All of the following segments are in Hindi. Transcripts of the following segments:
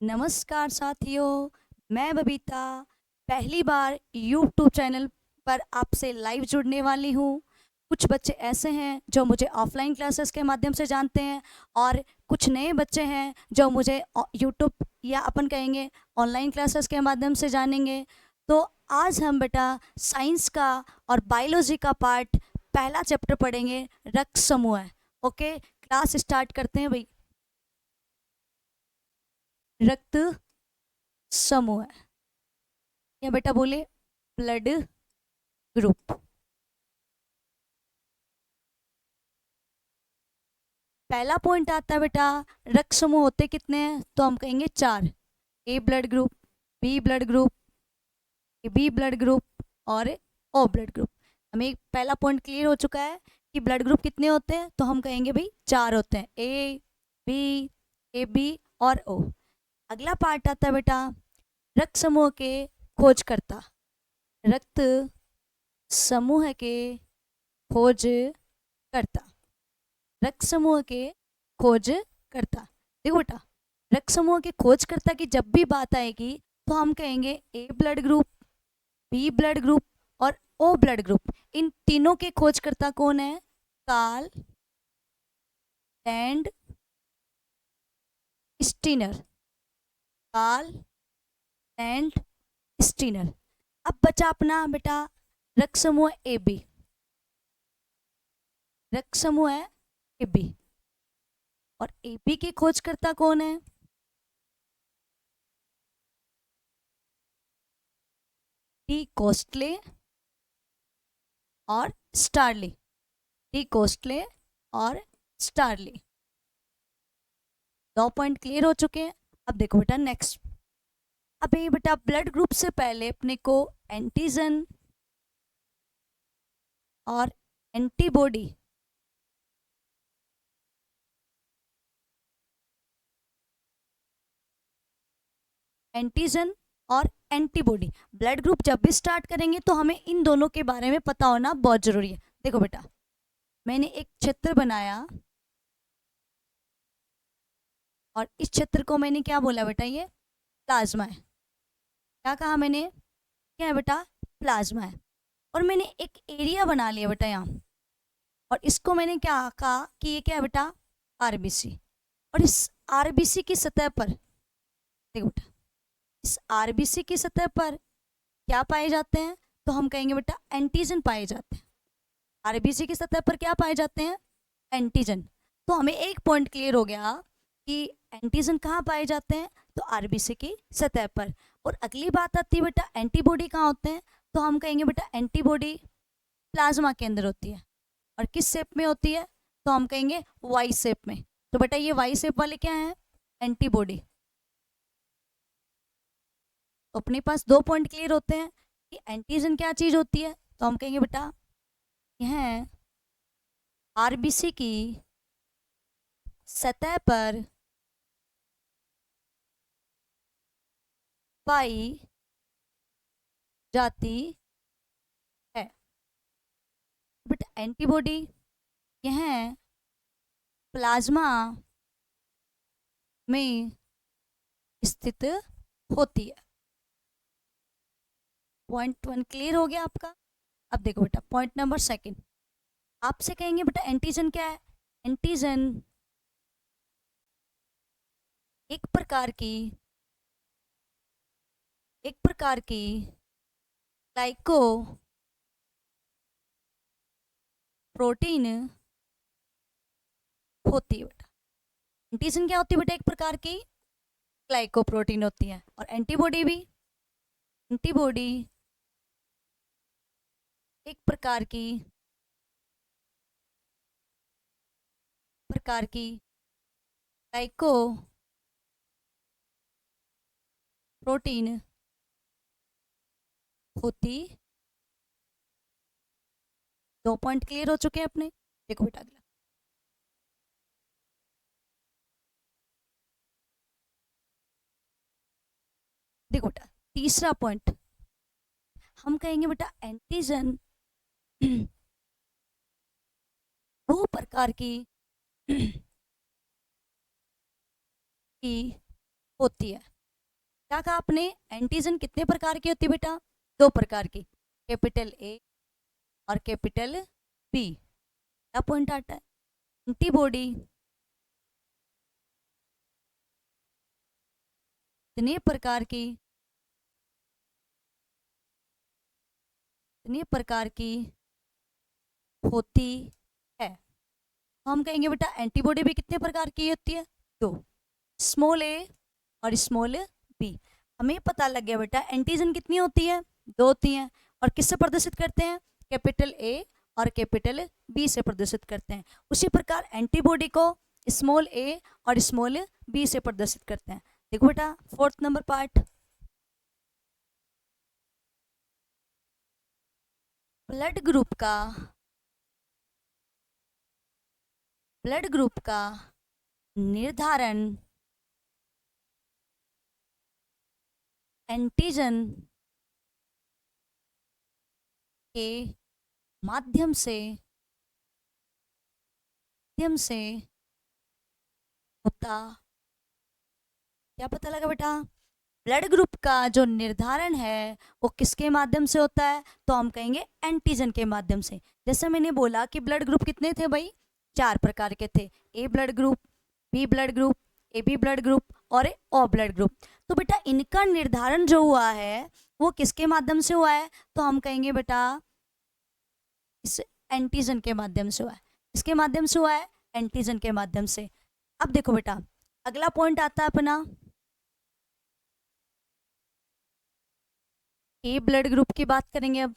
नमस्कार साथियों, मैं बबीता पहली बार यूट्यूब चैनल पर आपसे लाइव जुड़ने वाली हूँ। कुछ बच्चे ऐसे हैं जो मुझे ऑफलाइन क्लासेस के माध्यम से जानते हैं और कुछ नए बच्चे हैं जो मुझे यूट्यूब या अपन कहेंगे ऑनलाइन क्लासेस के माध्यम से जानेंगे। तो आज हम बेटा साइंस का और बायोलॉजी का पार्ट पहला चैप्टर पढ़ेंगे, रक्त समूह। ओके, क्लास स्टार्ट करते हैं भाई। रक्त समूह या बेटा बोले ब्लड ग्रुप। पहला पॉइंट आता है बेटा, रक्त समूह होते कितने हैं? तो हम कहेंगे चार। A blood group, B blood group, A B blood group और ओ ब्लड ग्रुप। हमें पहला पॉइंट क्लियर हो चुका है कि ब्लड ग्रुप कितने होते हैं, तो हम कहेंगे भाई चार होते हैं, बी ए बी और ओ। अगला पार्ट आता है बेटा, रक्त समूह के खोजकर्ता। रक्त समूह के खोजकर्ता, रक्त समूह के खोजकर्ता। देखो बेटा, रक्त समूह के खोजकर्ता की जब भी बात आएगी तो हम कहेंगे A blood group, B blood group और ओ ब्लड ग्रुप। इन तीनों के खोजकर्ता कौन है? Karl Landsteiner. Karl Landsteiner. अब बचा अपना बेटा रक्त समूह ए बी। रक्त समूह है ए बी और ए बी के खोजकर्ता कौन है? डी कोस्टले और स्टारली। डी कोस्टले और स्टारली। दो पॉइंट क्लियर हो चुके हैं। अब देखो बेटा नेक्स्ट। अब ये बेटा ब्लड ग्रुप से पहले अपने को एंटीजन और एंटीबॉडी एंटीजन और एंटीबॉडी ब्लड ग्रुप जब भी स्टार्ट करेंगे तो हमें इन दोनों के बारे में पता होना बहुत जरूरी है। देखो बेटा, मैंने एक चित्र बनाया और इस चित्र को मैंने क्या बोला बेटा? ये प्लाज्मा है। क्या कहा मैंने? क्या है बेटा? प्लाज्मा है। और मैंने एक एरिया बना लिया बेटा यहाँ, और इसको मैंने क्या कहा कि ये क्या है बेटा? आरबीसी। और इस आरबीसी की सतह पर देखो बेटा, इस आरबीसी की सतह पर क्या पाए जाते हैं? तो हम कहेंगे बेटा एंटीजन पाए जाते हैं। आरबीसी की सतह पर क्या पाए जाते हैं? एंटीजन। तो हमें एक पॉइंट क्लियर हो गया कि एंटीजन कहाँ पाए जाते हैं? तो आरबीसी की सतह पर। और अगली बात आती है बेटा एंटीबॉडी कहाँ होते हैं? तो हम कहेंगे बेटा एंटीबॉडी प्लाज्मा के अंदर होती है। और किस शेप में होती है? तो हम कहेंगे वाई शेप में। तो बेटा ये वाई शेप वाले क्या हैं? एंटीबॉडी। तो अपने पास दो पॉइंट क्लियर होते हैं कि एंटीजन क्या चीज होती है। तो हम कहेंगे बेटा यह आरबीसी की सतह पर पाई जाती है। बट एंटीबॉडी यह प्लाज्मा में स्थित होती है। पॉइंट वन क्लियर हो गया आपका। अब देखो बेटा पॉइंट नंबर सेकंड, आपसे कहेंगे बेटा एंटीजन क्या है? एंटीजन एक प्रकार की ग्लाइको प्रोटीन होती है बेटा। एंटीजन क्या होती है बेटा? एक प्रकार की ग्लाइकोप्रोटीन होती है। और एंटीबॉडी भी, एंटीबॉडी एक प्रकार की ग्लाइको प्रोटीन होती। दो पॉइंट क्लियर हो चुके हैं अपने। देखो बेटा अगला, देखो बेटा तीसरा पॉइंट, हम कहेंगे बेटा एंटीजन दो प्रकार की की होती है। क्या कहा आपने, एंटीजन कितने प्रकार की होती है बेटा, 2 प्रकार की, कैपिटल ए और कैपिटल बी। क्या पॉइंट आता है, एंटीबॉडी कितने प्रकार की, कितने प्रकार की होती है। हम कहेंगे बेटा एंटीबॉडी भी कितने प्रकार की होती है, 2, स्मॉल ए और स्मॉल बी। हमें पता लग गया बेटा एंटीजन कितनी होती है, 2 होती हैं, और किससे प्रदर्शित करते हैं, कैपिटल ए और कैपिटल बी से प्रदर्शित करते हैं। उसी प्रकार एंटीबॉडी को स्मॉल ए और स्मॉल बी से प्रदर्शित करते हैं। देखो बेटा 4th number part, blood group का, ब्लड ग्रुप का निर्धारण एंटीजन के माध्यम से होता। क्या पता लगा बेटा, ब्लड ग्रुप का जो निर्धारण है वो किसके माध्यम से होता है, तो हम कहेंगे एंटीजन के माध्यम से। जैसे मैंने बोला कि ब्लड ग्रुप कितने थे भाई, 4 प्रकार के थे, A blood group, B blood group, A B blood group और ए ओ ब्लड ग्रुप। तो बेटा इनका निर्धारण जो हुआ है वो किसके माध्यम से हुआ है, तो हम कहेंगे बेटा इस एंटीजन के माध्यम से हुआ है। इसके माध्यम से हुआ है, एंटीजन के माध्यम से। अब देखो बेटा अगला पॉइंट आता है अपना, ए ब्लड ग्रुप की बात करेंगे, अब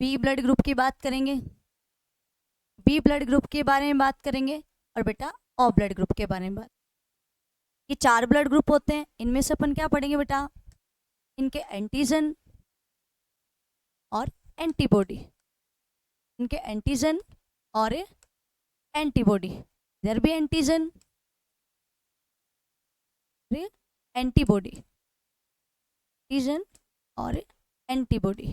बी ब्लड ग्रुप की बात करेंगे, बी ब्लड ग्रुप के बारे में बात करेंगे, और बेटा ओ ब्लड ग्रुप के बारे में बात। ये 4 ब्लड ग्रुप होते हैं, इनमें से अपन क्या पढ़ेंगे बेटा, इनके एंटीजन और एंटीबॉडी, इनके एंटीजन और एंटीबॉडी, इधर भी एंटीजन एंटीबॉडी, एंटीजन और एंटीबॉडी।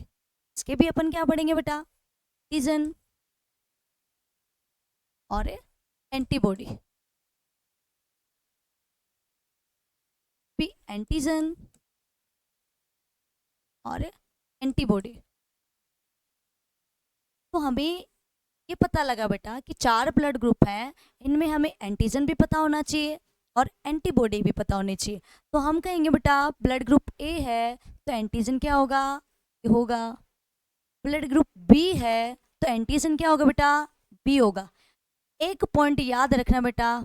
इसके भी अपन क्या पढ़ेंगे बेटा, एंटीजन और एंटीबॉडी, भी एंटीजन और एंटीबॉडी। तो हमें ये पता लगा बेटा कि 4 ब्लड ग्रुप हैं, इनमें हमें एंटीजन भी पता होना चाहिए और एंटीबॉडी भी पता होनी चाहिए। तो हम कहेंगे बेटा ब्लड ग्रुप ए है तो एंटीजन क्या होगा, ये होगा। ब्लड ग्रुप बी है तो एंटीजन क्या होगा बेटा, बी होगा। एक पॉइंट याद रखना बेटा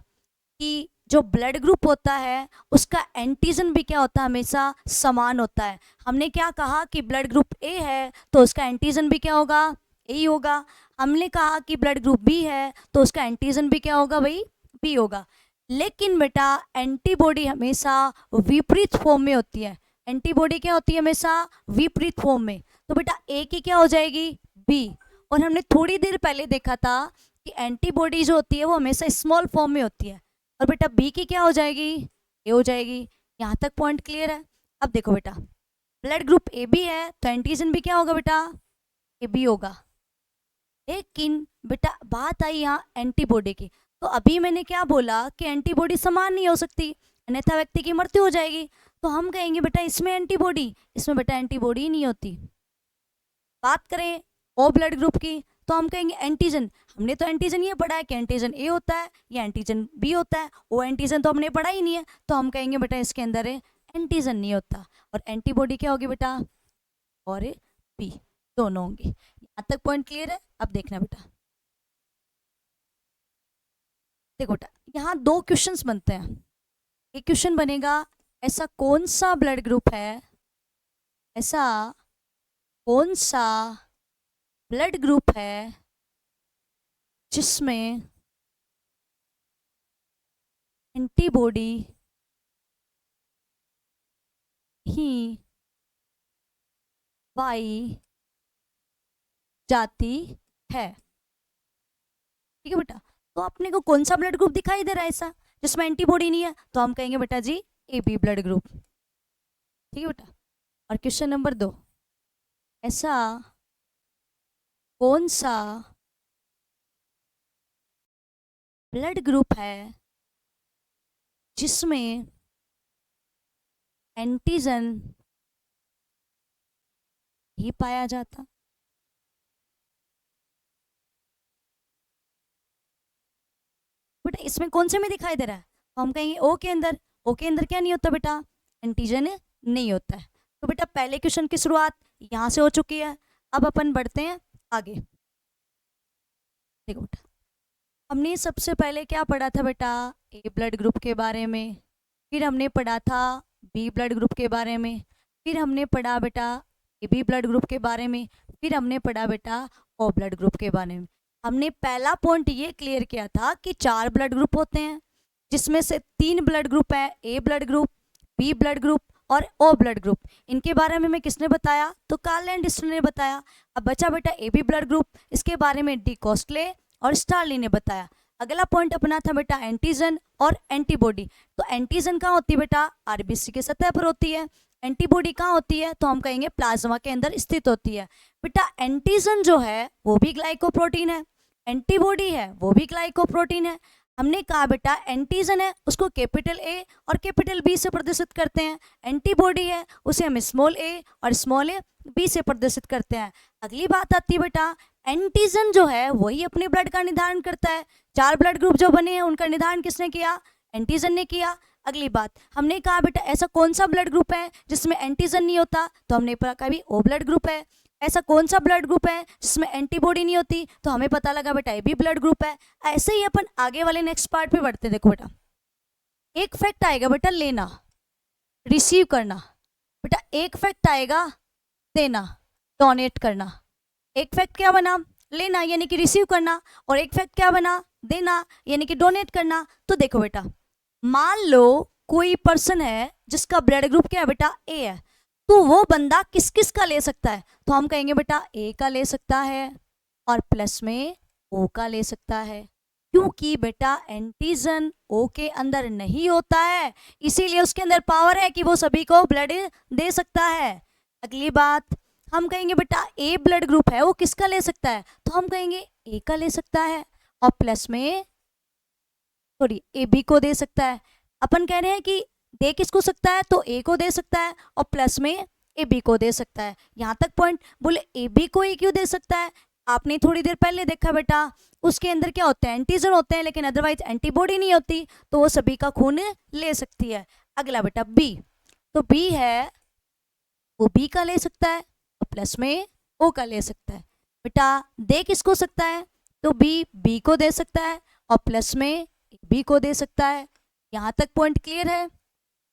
कि जो ब्लड ग्रुप होता है उसका एंटीजन भी क्या होता है, हमेशा समान होता है। हमने क्या कहा कि ब्लड ग्रुप ए है तो उसका एंटीजन भी क्या होगा, ए ही होगा। हमने कहा कि ब्लड ग्रुप बी है तो उसका एंटीजन भी क्या होगा भाई, बी होगा। लेकिन बेटा एंटीबॉडी हमेशा विपरीत फॉर्म में होती है, एंटीबॉडी क्या होती है, हमेशा विपरीत फॉर्म में। तो बेटा ए की क्या हो जाएगी, बी। और हमने थोड़ी देर पहले देखा था कि एंटीबॉडी जो होती है वो हमेशा स्मॉल फॉर्म में होती है, और बेटा बी की क्या हो जाएगी, ए हो जाएगी। यहाँ तक पॉइंट क्लियर है। अब देखो बेटा ब्लड ग्रुप ए बी है तो एंटीजन भी क्या होगा बेटा, ए बी होगा। लेकिन बेटा बात आई यहाँ एंटीबॉडी की, तो अभी मैंने क्या बोला कि एंटीबॉडी समान नहीं हो सकती, अन्यथा व्यक्ति की मृत्यु हो जाएगी। तो हम कहेंगे बेटा इसमें एंटीबॉडी, इसमें बेटा एंटीबॉडी ही नहीं होती। बात करें ओ ब्लड ग्रुप की तो हम कहेंगे एंटीजन। हमने तो एंटीजन ये पढ़ा है कि एंटीजन ए होता है या एंटीजन बी होता है, ओ एंटीजन तो हमने पढ़ा ही नहीं है। तो हम कहेंगे बेटा इसके अंदर एंटीजन नहीं होता, और एंटीबॉडी क्या होगी बेटा, और बी दोनों होंगी। यहाँ तक पॉइंट क्लियर है। अब देखना बेटा, देखो बेटा यहाँ 2 क्वेश्चंस बनते हैं। एक क्वेश्चन बनेगा ऐसा कौन सा ब्लड ग्रुप है, ऐसा कौन सा ब्लड ग्रुप है जिसमें एंटीबॉडी ही पाई जाती है। ठीक है बेटा, तो अपने को कौन सा ब्लड ग्रुप दिखाई दे रहा है ऐसा जिसमें एंटीबॉडी नहीं है, तो हम कहेंगे बेटा जी ए बी ब्लड ग्रुप। ठीक है बेटा। और क्वेश्चन नंबर 2, ऐसा कौन सा ब्लड ग्रुप है जिसमें एंटीजन ही पाया जाता। बेटा इसमें कौन से में दिखाई दे रहा है? तो हम कहेंगे ओ के अंदर। ओ के अंदर क्या नहीं होता बेटा? एंटीजन नहीं होता है। तो बेटा पहले क्वेश्चन की शुरुआत यहाँ से हो चुकी है। अब अपन बढ़ते हैं आगे। देखो बेटा, हमने सबसे पहले क्या पढ़ा था बेटा? ए ब्लड ग्रुप के बारे में। फिर हमने पढ़ा था बी ब्लड ग्रुप के बारे में। फिर हमने पढ़ा बेटा ए बी ब्लड ग्रुप के बारे में। फिर हमने पढ़ा बेटा ओ ब्लड ग्रुप के बारे में। हमने पहला पॉइंट ये क्लियर किया था कि 4 ब्लड ग्रुप होते हैं, जिसमें से 3 ब्लड ग्रुप है, A blood group, B blood group और ओ ब्लड ग्रुप। इनके बारे में मैं किसने बताया? तो कार्ल एंड डिस्टल ने बताया। अब बचा बेटा ए बी ब्लड ग्रुप, इसके बारे में डी कॉस्टले और स्टार्ली ने बताया। अगला पॉइंट अपना था बेटा एंटीजन और एंटीबॉडी। तो एंटीजन कहाँ होती है बेटा? आरबीसी के सतह पर होती है। एंटीबॉडी कहाँ होती है? तो हम कहेंगे प्लाज्मा के अंदर स्थित होती है। बेटा एंटीजन जो है वो भी ग्लाइकोप्रोटीन है, एंटीबॉडी है वो भी ग्लाइकोप्रोटीन है। हमने कहा बेटा एंटीजन है उसको कैपिटल ए और कैपिटल बी से प्रदर्शित करते हैं, एंटीबॉडी है उसे हम स्मॉल ए और स्मॉल ए बी से प्रदर्शित करते हैं। अगली बात आती है बेटा एंटीजन जो है वही अपने ब्लड का निर्धारण करता है। 4 ब्लड ग्रुप जो बने हैं उनका निर्धारण किसने किया? एंटीजन ने किया। अगली बात हमने कहा बेटा ऐसा कौन सा ब्लड ग्रुप है जिसमें एंटीजन नहीं होता? तो हमने कहा भी ओ ब्लड ग्रुप है। ऐसा कौन सा ब्लड ग्रुप है जिसमें एंटीबॉडी नहीं होती? तो हमें पता लगा बेटा ए बी ब्लड ग्रुप है। ऐसे ही अपन आगे वाले नेक्स्ट पार्ट पे बढ़ते। देखो बेटा एक फैक्ट आएगा बेटा लेना, रिसीव करना। बेटा एक फैक्ट आएगा देना, डोनेट करना। एक फैक्ट क्या बना? लेना यानी कि रिसीव करना, और एक फैक्ट क्या बना? देना यानी कि डोनेट करना। तो देखो बेटा मान लो कोई पर्सन है जिसका ब्लड ग्रुप क्या है बेटा? ए है। तो वो बंदा किस किस का ले सकता है? तो हम कहेंगे बेटा ए का ले सकता है और प्लस में ओ का ले सकता है, क्योंकि बेटा एंटीजन ओ के अंदर नहीं होता है, इसीलिए उसके अंदर पावर है कि वो सभी को ब्लड दे सकता है। अगली बात हम कहेंगे बेटा ए ब्लड ग्रुप है वो किसका ले सकता है? तो हम कहेंगे ए का ले सकता है और प्लस में सॉरी ए बी को दे सकता है। अपन कह रहे हैं कि दे किसको सकता है? तो ए को दे सकता है और प्लस में ए बी को दे सकता है। यहाँ तक पॉइंट। बोले ए बी को ए क्यों दे सकता है? आपने थोड़ी देर पहले देखा बेटा उसके अंदर क्या होते हैं? एंटीजन होते हैं, लेकिन अदरवाइज एंटीबॉडी नहीं होती, तो वो सभी का खून ले सकती है। अगला बेटा बी, तो बी है वो बी का ले सकता है और प्लस में ओ का ले सकता है। बेटा दे किसको सकता है? तो बी बी को दे सकता है और प्लस में बी को दे सकता है। यहाँ तक पॉइंट क्लियर है?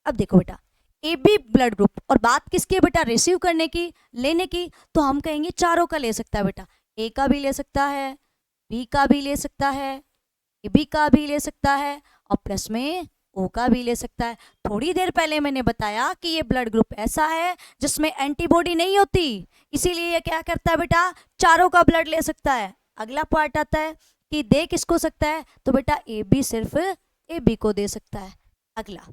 अब देखो बेटा ए बी ब्लड ग्रुप, और बात किसकी है बेटा? रिसीव करने की, लेने की। तो हम कहेंगे चारों का ले सकता है बेटा, ए का भी ले सकता है, बी का भी ले सकता है, ए बी का भी ले सकता है और प्लस में ओ का भी ले सकता है। थोड़ी देर पहले मैंने बताया कि ये ब्लड ग्रुप ऐसा है जिसमें एंटीबॉडी नहीं होती, इसीलिए ये क्या करता है बेटा? चारों का ब्लड ले सकता है। अगला पार्ट आता है कि दे किसको सकता है? तो बेटा ए बी सिर्फ ए बी को दे सकता है। अगला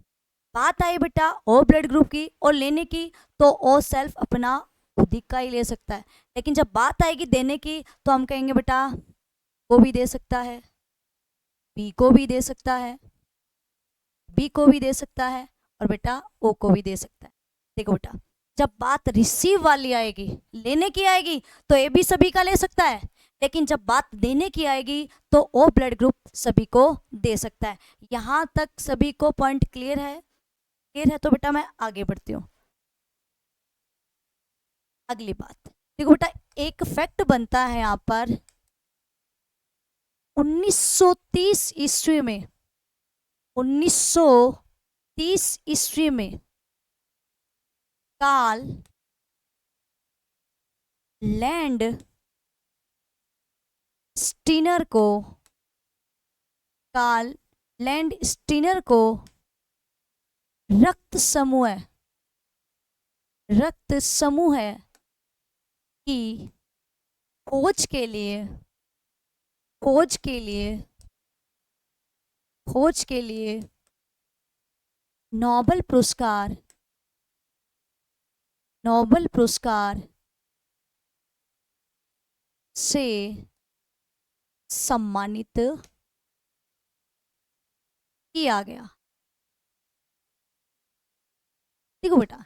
बात आई बेटा ओ ब्लड ग्रुप की और लेने की, तो ओ सेल्फ अपना खुद ही का ही ले सकता है, लेकिन जब बात आएगी देने की तो हम कहेंगे बेटा वो भी दे सकता है, बी को भी दे सकता है, बी को भी दे सकता है और बेटा ओ को भी दे सकता है। देखो बेटा जब बात रिसीव वाली आएगी, लेने की आएगी, तो ए भी सभी का ले सकता है, लेकिन जब बात देने की आएगी तो ओ ब्लड ग्रुप सभी को दे सकता है। यहाँ तक सभी को पॉइंट क्लियर है? क्लियर है तो बेटा मैं आगे बढ़ती हूँ। अगली बात देखो बेटा एक फैक्ट बनता है यहाँ पर 1930 ईस्वी में, 1930 ईस्वी में कार्ल लैंड स्टीनर को, कार्ल लैंड स्टीनर को रक्त समूह की खोज के लिए नोबेल पुरस्कार से सम्मानित किया गया। देखो बेटा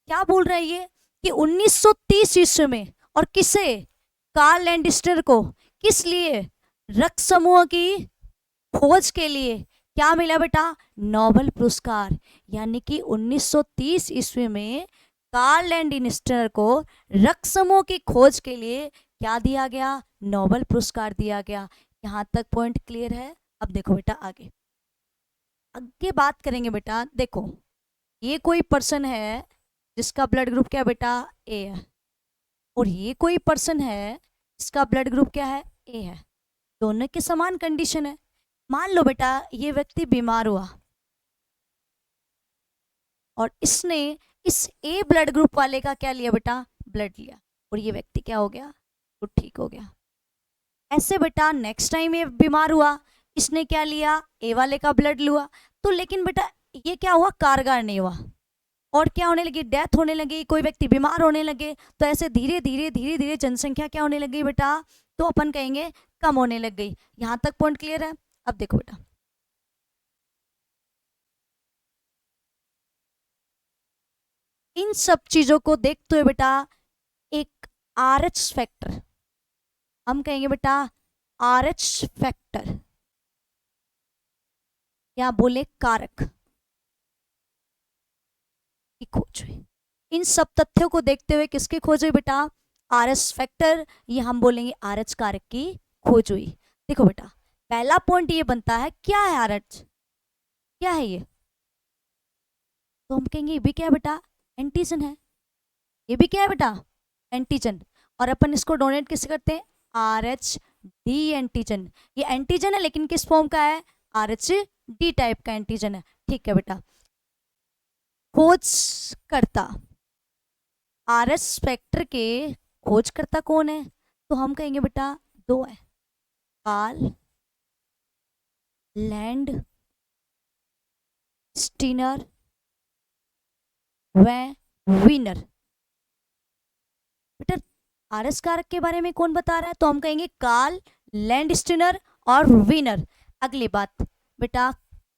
क्या बोल रहा है ये कि 1930 ईस्वी में, और किसे, कार्ल लैंडस्टर को, किस लिए, रक्त समूह की खोज के लिए क्या मिला बेटा, नोबेल पुरस्कार। यानी कि 1930 ईस्वी में कार्ल लैंडस्टर को रक्त समूह की खोज के लिए क्या दिया गया, नोबेल पुरस्कार दिया गया। यहाँ तक पॉइंट क्लियर है। अब देखो बेटा आगे आगे बात करेंगे बेटा। देखो ये कोई पर्सन है जिसका ब्लड ग्रुप क्या है बेटा, ए है, और ये कोई पर्सन है जिसका ब्लड ग्रुप क्या है, ए है। दोनों की समान कंडीशन है। मान लो बेटा ये व्यक्ति बीमार हुआ और इसने इस ए ब्लड ग्रुप वाले का क्या लिया बेटा, ब्लड लिया, और ये व्यक्ति क्या हो गया, तो ठीक हो गया। ऐसे बेटा नेक्स्ट टाइम ये बीमार हुआ, इसने क्या लिया, ए वाले का ब्लड लिया, तो लेकिन बेटा ये क्या हुआ, कारगर नहीं हुआ, और क्या होने लगी, डेथ होने लगी, कोई व्यक्ति बीमार होने लगे। तो ऐसे धीरे धीरे धीरे धीरे जनसंख्या क्या होने लगी बेटा, तो अपन कहेंगे कम होने लग गई। यहां तक पॉइंट क्लियर है। अब देखो बेटा इन सब चीजों को देखते हुए बेटा एक आर एच फैक्टर, हम कहेंगे बेटा आर एच फैक्टर या बोले कारक की खोज हुई। इन सब तथ्यों को देखते हुए किसकी खोज हुई बेटा, आर एस फैक्टर, ये हम बोलेंगे आर एच कारक की खोज हुई। देखो बेटा पहला पॉइंट ये बनता है, क्या है आर एच, क्या है ये, तो हम कहेंगे ये भी क्या है बेटा, एंटीजन है। ये भी क्या है बेटा, एंटीजन। और अपन इसको डोनेट किससे करते हैं, आर एच डी एंटीजन। ये एंटीजन है लेकिन किस फॉर्म का है, आर एच डी टाइप का एंटीजन है। ठीक है बेटा खोजकर्ता, आर एस स्पेक्टर के खोजकर्ता कौन है, तो हम कहेंगे बेटा दो है, कार्ल लैंड स्टीनर व वीनर। बेटा आर एस कारक के बारे में कौन बता रहा है, तो हम कहेंगे कार्ल लैंड स्टीनर और वीनर। अगली बात बेटा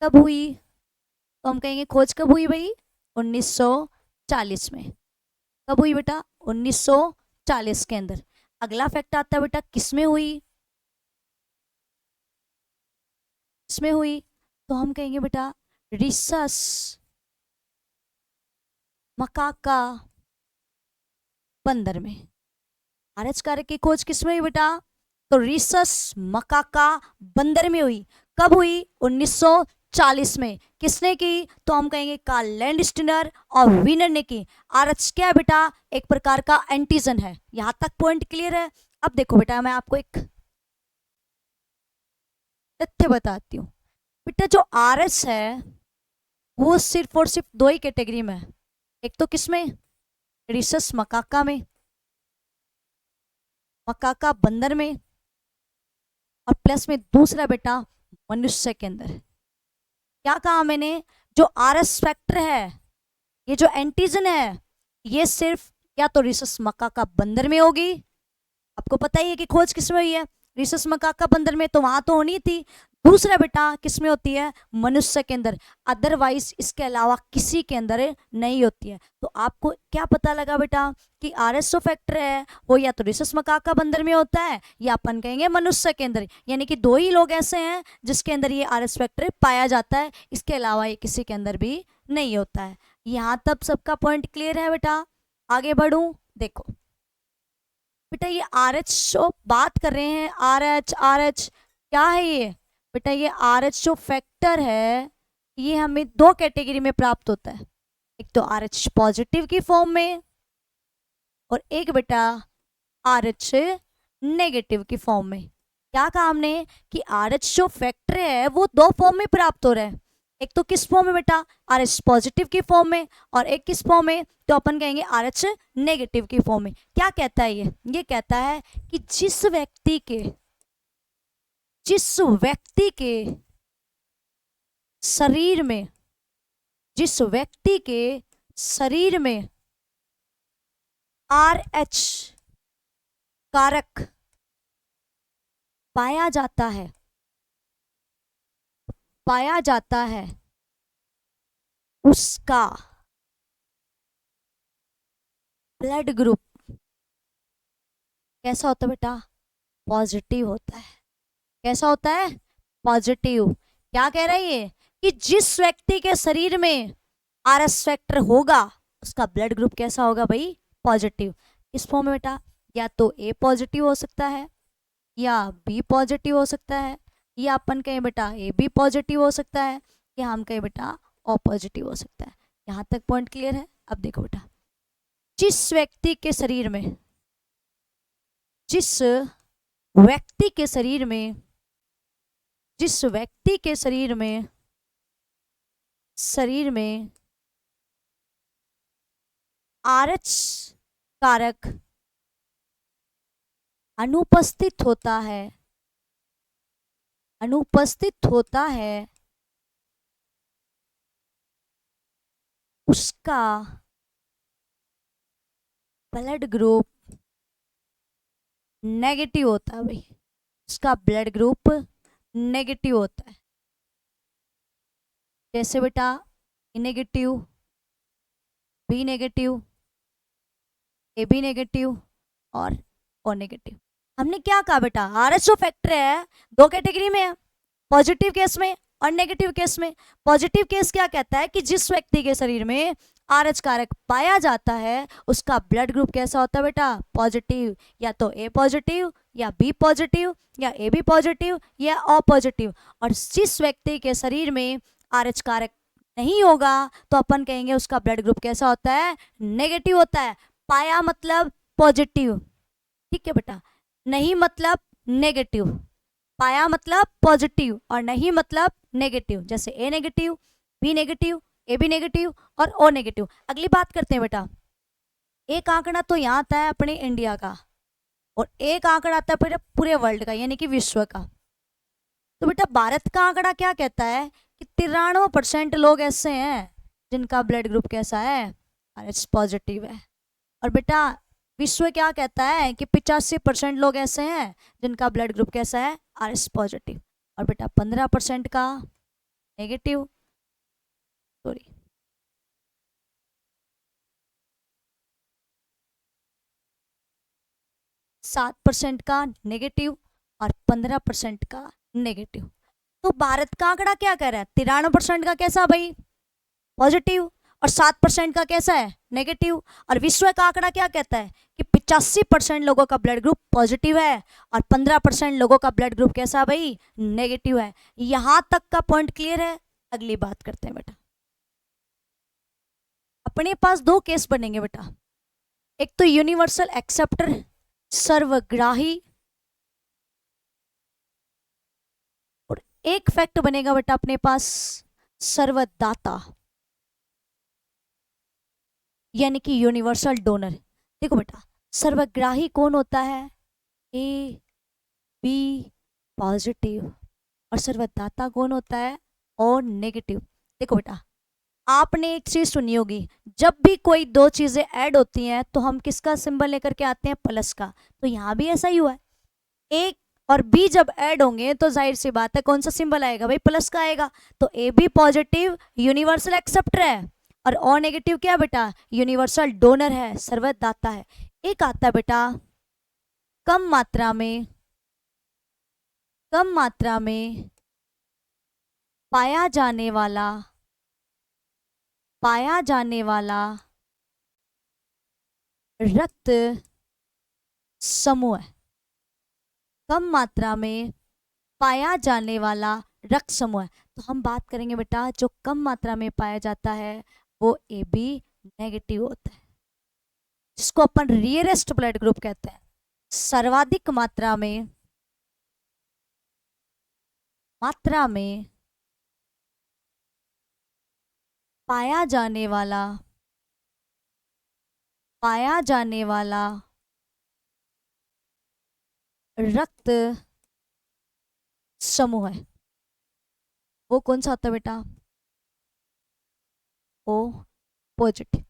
कब हुई, तो हम कहेंगे खोज कब हुई भाई, 1940 में। कब हुई बेटा, 1940 के अंदर। अगला फैक्ट आता है बेटा किस में हुई, किसमें हुई, तो हम कहेंगे बेटा रिसस मकाका बंदर में। आर एच कारक की खोज किसमें हुई बेटा, तो रिसस मकाका बंदर में हुई। कब हुई, 1940 में। किसने की, तो हम कहेंगे कार्ल लैंडस्टीनर और वीनर ने की। आर एच क्या है बेटा, एक प्रकार का एंटीजन है। यहां तक पॉइंट क्लियर है। अब देखो बेटा मैं आपको एक तथ्य बताती हूँ। बेटा जो आर एच है वो सिर्फ और सिर्फ दो ही कैटेगरी में है, एक तो किसमें, रिसस मकाका में, मकाका बंदर में, और प्लस में दूसरा बेटा मनुष्य के अंदर। क्या कहा मैंने, जो आर एस फैक्टर है, ये जो एंटीजन है, ये सिर्फ या तो रिसस मकाका बंदर में होगी, आपको पता ही है कि खोज किसमें हुई है, रिसस मकाका बंदर में, तो वहां तो होनी थी। दूसरा बेटा किसमें होती है, मनुष्य के अंदर, अदरवाइज इसके अलावा किसी के अंदर नहीं होती है। तो आपको क्या पता लगा बेटा कि आर एस फैक्टर है वो या तो रिसस मकाका बंदर में होता है या अपन कहेंगे मनुष्य के अंदर। यानी कि दो ही लोग ऐसे हैं जिसके अंदर ये आर एस फैक्टर पाया जाता है, इसके अलावा ये किसी के अंदर भी नहीं होता है। यहाँ तब सबका पॉइंट क्लियर है बेटा। आगे बढ़ूं, देखो बेटा ये आर एच जो बात कर रहे हैं, आर एच क्या है ये बेटा, ये आर एच जो फैक्टर है ये हमें दो कैटेगरी में प्राप्त होता है, एक तो आर एच पॉजिटिव की फॉर्म में और एक बेटा आर एच नेगेटिव की फॉर्म में। क्या कहा हमने कि आर एच जो फैक्टर है वो दो फॉर्म में प्राप्त हो रहा है, एक तो किस फॉर्म में बेटा, आर एच पॉजिटिव की फॉर्म में, और एक किस फॉर्म में, तो अपन कहेंगे आर एच नेगेटिव की फॉर्म में। क्या कहता है ये कहता है कि जिस व्यक्ति के शरीर में, जिस व्यक्ति के शरीर में आर एच कारक पाया जाता है उसका ब्लड ग्रुप कैसा होता है बेटा? पॉजिटिव होता है। कैसा होता है? पॉजिटिव। क्या कह रहा है ये? कि जिस व्यक्ति के शरीर में आरएस फैक्टर होगा उसका ब्लड ग्रुप कैसा होगा भाई? पॉजिटिव। किस फॉर्म में बेटा? या तो ए पॉजिटिव हो सकता है, या बी पॉजिटिव हो सकता है, या अपन कहें बेटा ए बी पॉजिटिव हो सकता है, या हम कहें बेटा ओ पॉजिटिव हो सकता है। यहाँ तक पॉइंट क्लियर है? अब देखो बेटा, जिस व्यक्ति के शरीर में, जिस व्यक्ति के शरीर में, जिस व्यक्ति के शरीर में आरएच कारक अनुपस्थित होता है, अनुपस्थित होता है, उसका ब्लड ग्रुप नेगेटिव होता है भाई। उसका ब्लड ग्रुप नेगेटिव होता है। जैसे बेटा A negative, B negative, A B negative और ओ नेगेटिव। हमने क्या कहा बेटा? आरएच जो फैक्टर है दो कैटेगरी में है, पॉजिटिव केस में और नेगेटिव केस में। पॉजिटिव केस क्या कहता है? कि जिस व्यक्ति के शरीर में आरएच कारक पाया जाता है उसका ब्लड ग्रुप कैसा होता है बेटा? पॉजिटिव। या तो ए पॉजिटिव, या बी पॉजिटिव, या ए बी पॉजिटिव, या ओ पॉजिटिव। और जिस व्यक्ति के शरीर में आरएच कारक नहीं होगा तो अपन कहेंगे उसका ब्लड ग्रुप कैसा होता है? नेगेटिव होता है। पाया मतलब पॉजिटिव, ठीक है बेटा, नहीं मतलब नेगेटिव। पाया मतलब पॉजिटिव और नहीं मतलब नेगेटिव। जैसे A negative, B negative, A B negative और ओ नेगेटिव। अगली बात करते हैं बेटा, एक आंकड़ा तो यहाँ आता है अपने इंडिया का और एक आंकड़ा आता है पूरे वर्ल्ड का, यानी कि विश्व का। तो बेटा भारत का आंकड़ा क्या कहता है? कि 93% लोग ऐसे हैं जिनका ब्लड ग्रुप कैसा है? आरएच पॉजिटिव है। और बेटा विश्व क्या कहता है? कि 85% लोग ऐसे हैं जिनका ब्लड ग्रुप कैसा है? RH positive. और बेटा 15% का नेगेटिव, सॉरी 7% का नेगेटिव और 15% का नेगेटिव। तो भारत का आंकड़ा क्या कह रहा है? 93% का कैसा भाई? पॉजिटिव। और 7% का कैसा है? नेगेटिव। और विश्व का आंकड़ा क्या कहता है? कि 85% लोगों का ब्लड ग्रुप पॉजिटिव है और 15% लोगों का ब्लड ग्रुप कैसा भाई? नेगेटिव है। यहां तक का पॉइंट क्लियर है? अगली बात करते हैं बेटा, अपने पास दो केस बनेंगे बेटा। एक तो यूनिवर्सल एक्सेप्टर, सर्वग्राही, और एक फैक्ट बनेगा बेटा अपने पास सर्वदाता, यानी कि यूनिवर्सल डोनर। देखो बेटा सर्वग्राही कौन होता है? A B positive. और सर्वदाता कौन होता है? O negative. देखो बेटा आपने एक चीज सुनी होगी, जब भी कोई दो चीजें ऐड होती हैं तो हम किसका सिंबल लेकर के आते हैं? प्लस का। तो यहां भी ऐसा ही हुआ है, ए और बी जब ऐड होंगे तो जाहिर सी बात है कौन सा सिंबल आएगा भाई? प्लस का आएगा। तो A B positive universal acceptor है और ओ नेगेटिव क्या बेटा? यूनिवर्सल डोनर है, सर्वदाता है। एक आता है बेटा कम मात्रा में, कम मात्रा में पाया जाने वाला, पाया जाने वाला रक्त समूह है। कम मात्रा में पाया जाने वाला रक्त समूह है। तो हम बात करेंगे बेटा जो कम मात्रा में पाया जाता है वो ए बी नेगेटिव होता है, जिसको अपन रियरेस्ट ब्लड ग्रुप कहते हैं। सर्वाधिक मात्रा में, मात्रा में पाया जाने वाला, पाया जाने वाला रक्त समूह है वो कौन सा होता है बेटा? O positive.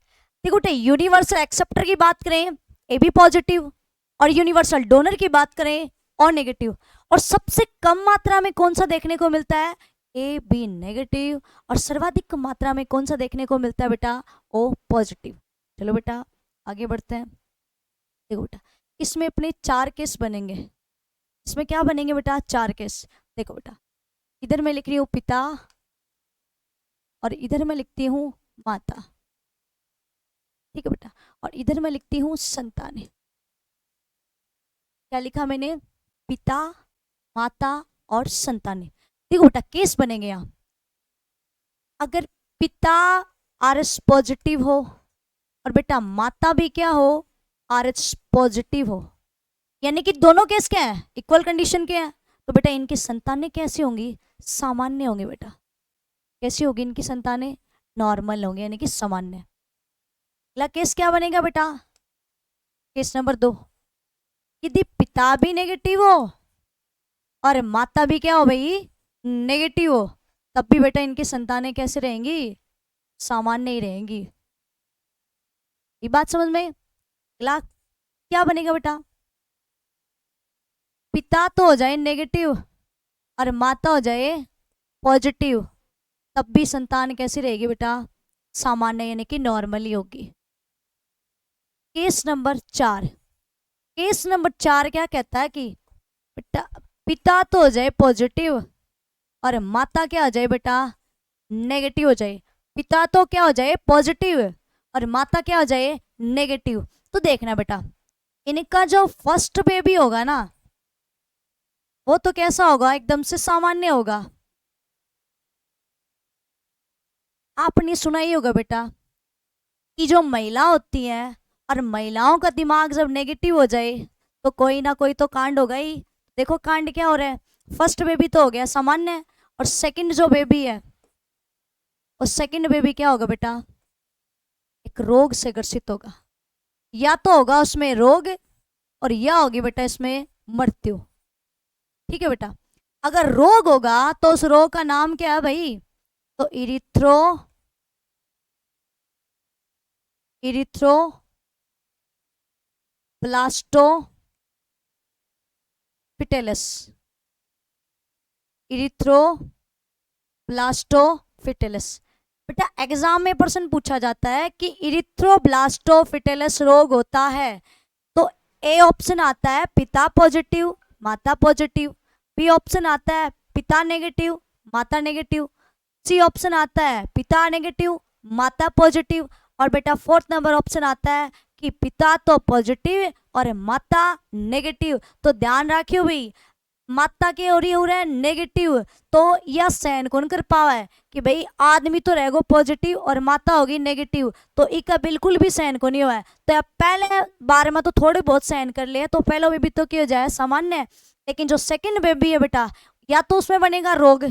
देखो बेटा यूनिवर्सल एक्सेप्टर की बात करें ए बी पॉजिटिव, और यूनिवर्सल डोनर की बात करें ओ नेगेटिव। और सबसे कम मात्रा में कौन सा देखने को मिलता है? A B negative. और सर्वाधिक मात्रा में कौन सा देखने को मिलता है बेटा? O positive. चलो बेटा आगे बढ़ते हैं। देखो बेटा, इसमें अपने 4 केस बनेंगे। इसमें क्या बनेंगे बेटा? 4 केस। देखो बेटा, इधर मैं लिख रही हूँ पिता और इधर मैं लिखती हूँ माता, ठीक है बेटा, और इधर मैं लिखती हूँ संतानें। क्या लिखा मैंने? पिता, माता और संतानें। देखो बेटा, केस बनेंगे यहाँ। अगर पिता आर एच पॉजिटिव हो और बेटा माता भी क्या हो? आर एच पॉजिटिव हो, यानी कि दोनों केस क्या है? इक्वल कंडीशन के हैं। तो बेटा इनकी संतानें कैसी होंगी? सामान्य होंगी बेटा। कैसी होगी इनकी संतानें? नॉर्मल होंगी, यानी कि सामान्य। अगला केस क्या बनेगा बेटा? केस नंबर 2, यदि पिता भी नेगेटिव हो और माता भी क्या हो भाई? नेगेटिव हो, तब भी बेटा इनकी संतानें कैसे रहेंगी? सामान्य ही रहेंगी। ये बात समझ में? अगला क्या बनेगा बेटा? पिता तो हो जाए नेगेटिव और माता हो जाए पॉजिटिव, तब भी संतान कैसी रहेगी बेटा? सामान्य, यानी कि नॉर्मली होगी। केस नंबर 4, केस नंबर 4 क्या कहता है कि बेटा पिता तो हो जाए पॉजिटिव और माता क्या हो जाए बेटा? नेगेटिव हो जाए। पिता तो क्या हो जाए? पॉजिटिव और माता क्या हो जाए? नेगेटिव। तो देखना बेटा, इनका जो फर्स्ट बेबी होगा ना, वो तो कैसा होगा? एकदम से सामान्य होगा। आपने सुना ही होगा बेटा कि जो महिला होती है और महिलाओं का दिमाग जब नेगेटिव हो जाए तो कोई ना कोई तो कांड होगा ही। देखो कांड क्या हो रहा है? फर्स्ट बेबी तो हो गया सामान्य, और सेकंड जो बेबी है, और सेकंड बेबी क्या होगा बेटा? एक रोग से ग्रसित होगा। या तो होगा उसमें रोग और या होगी बेटा इसमें मृत्यु। ठीक है बेटा, अगर रोग होगा तो उस रोग का नाम क्या है भाई? तो इरिथ्रो ब्लास्टोफिटेलस। इरिथ्रोब्लास्टोफिटेलस। बेटा एग्जाम में प्रश्न पूछा जाता है कि इरिथ्रोब्लास्टोफिटेलस रोग होता है तो ए ऑप्शन आता है पिता पॉजिटिव माता पॉजिटिव, बी ऑप्शन आता है पिता नेगेटिव माता नेगेटिव, सी ऑप्शन आता है पिता नेगेटिव माता पॉजिटिव, और बेटा फोर्थ नंबर ऑप्शन आता है कि पिता तो पॉजिटिव और माता नेगेटिव। तो ध्यान रखियो भाई, माता के और ये हो रहा है नेगेटिव, तो यह सहन कौन कर पावा है कि भाई आदमी तो रहेगा पॉजिटिव और माता होगी नेगेटिव, तो इसका बिल्कुल भी सहन को नहीं हुआ है। तो अब पहले बार में तो थोड़े बहुत सहन कर लिए, तो पहला बेबी तो क्या हो जाए? सामान्य। लेकिन जो सेकंड बेबी है बेटा, या तो उसमें बनेगा रोग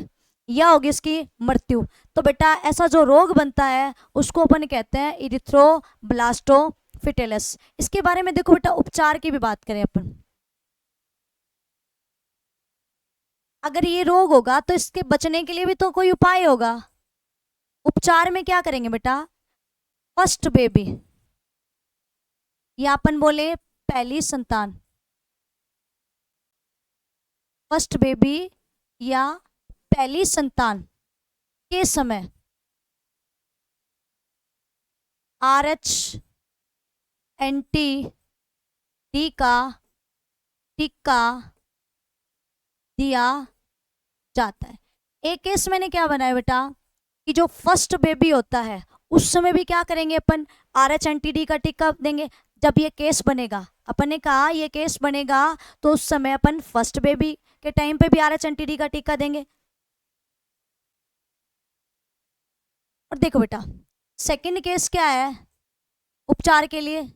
या होगी इसकी मृत्यु। तो बेटा ऐसा जो रोग बनता है उसको अपन कहते हैं इरिथ्रोब्लास्टोफिटेलस। इसके बारे में देखो बेटा, उपचार की भी बात करें अपन। अगर ये रोग होगा तो इसके बचने के लिए भी तो कोई उपाय होगा। उपचार में क्या करेंगे बेटा? फर्स्ट बेबी या अपन बोले पहली संतान, फर्स्ट बेबी या पहली संतान के समय आर एच एंटी डी का टीका दिया जाता है। एक केस मैंने क्या बनाया बेटा कि जो फर्स्ट बेबी होता है उस समय भी क्या करेंगे अपन? R H anti D का टीका देंगे। जब ये केस बनेगा, अपन ने कहा ये केस बनेगा, तो उस समय अपन फर्स्ट बेबी के टाइम पे भी R H anti D का टीका देंगे। और देखो बेटा सेकंड केस क्या है उपचार के लिए?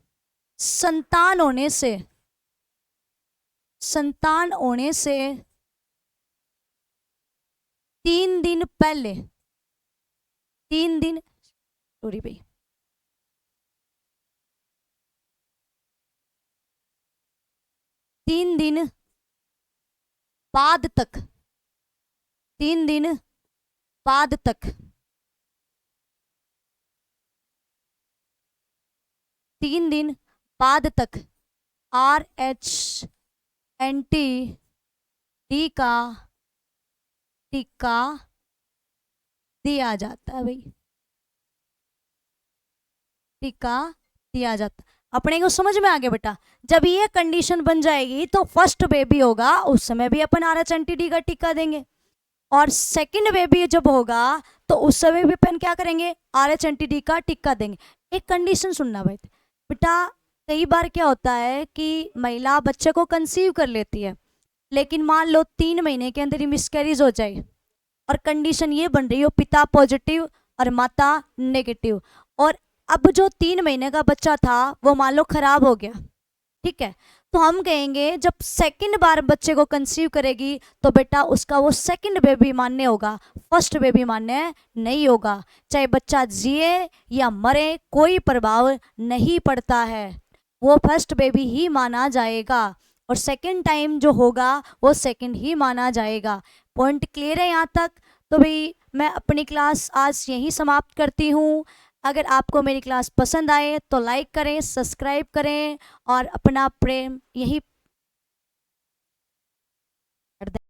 संतान होने से, संतान होने से 3 दिन पहले, 3 दिन सॉरी भाई, 3 दिन बाद तक, 3 दिन बाद तक, 3 दिन बाद तक R H anti D का टीका दिया जाता है भाई, टीका दिया जाता। अपने को समझ में आ गया बेटा। जब ये कंडीशन बन जाएगी तो फर्स्ट बेबी होगा उस समय भी अपन RH का टिक्का देंगे, और सेकंड बेबी जब होगा तो उस समय भी अपन क्या करेंगे, RH का टिक्का देंगे। एक कंडीशन सुनना भाई बेटा, कई बार क्या होता है कि महिला बच्चे को कंसीव कर लेती है, लेकिन मान लो 3 महीने के अंदर ही मिसकैरेज हो जाए और कंडीशन ये बन रही हो पिता पॉजिटिव और माता नेगेटिव, और अब जो 3 महीने का बच्चा था वो मान लो खराब हो गया, ठीक है, तो हम कहेंगे जब सेकंड बार बच्चे को कंसीव करेगी तो बेटा उसका वो सेकंड बेबी मान्य होगा, फर्स्ट बेबी मान्य नहीं होगा। चाहे बच्चा जिए या मरे कोई प्रभाव नहीं पड़ता है, वो फर्स्ट बेबी ही माना जाएगा, और सेकंड टाइम जो होगा वो सेकंड ही माना जाएगा। पॉइंट क्लियर है यहाँ तक? तो भाई मैं अपनी क्लास आज यहीं समाप्त करती हूँ। अगर आपको मेरी क्लास पसंद आए तो लाइक करें, सब्सक्राइब करें और अपना प्रेम यही